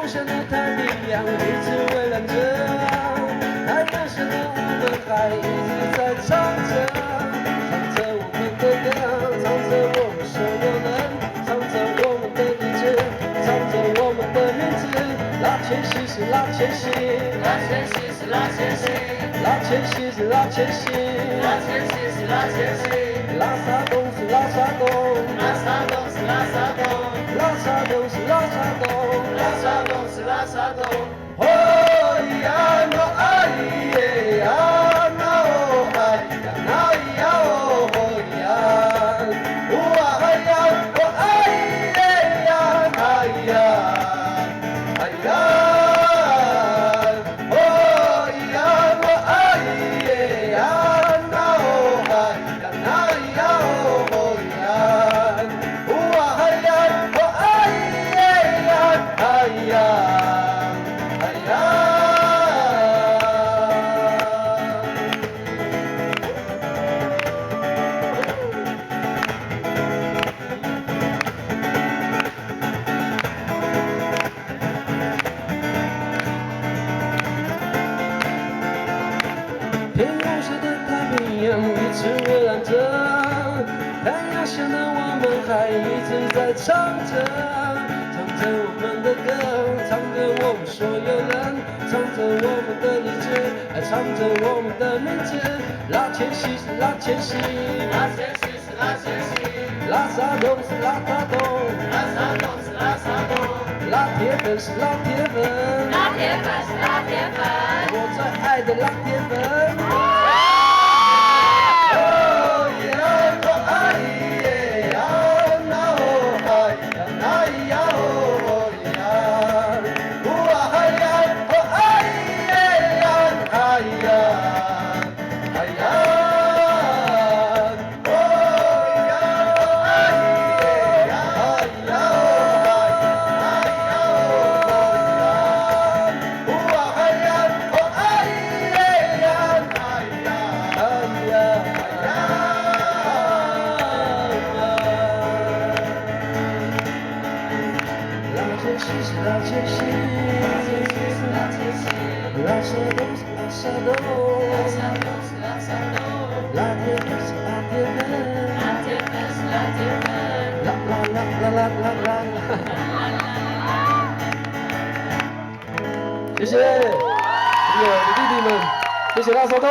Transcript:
下的太平洋一直蔚蓝着，太阳下的我们还一直在唱着，唱着我们的歌，唱着我们所有人，唱着我们的日子，唱着我们的名字。拉前西是拉前西，拉前西是拉前西，拉前西是拉前西，拉前西是拉前西，拉萨东是拉萨东，拉萨东是拉萨东，拉萨东是拉萨东，拉萨东是拉萨东。哦呀喏哎耶呀喏哦哎呀喏呀哦呀，哇哎呀哦哎耶呀哎呀哎呀，哦呀喏哎耶呀喏哦哎呀喏呀哦呀，哇哎呀哦哎耶呀哎呀。天空下的太平洋一直蔚蓝着，太阳下的我们还一直在唱着，唱着我们的歌，唱着我们所有人，唱着我们的日子，唱着我们的名字。拉前西是拉前西，拉前西是拉前西，拉萨东是拉萨东，拉萨东是拉萨东，拉铁粉是拉铁粉，拉铁粉是拉铁粉，我最爱的拉铁粉。拉前西是拉前西，拉萨东是拉萨东，拉铁粉是拉铁粉，啦啦啦啦啦啦啦。谢谢，谢谢我的弟弟们，谢谢拉萨东。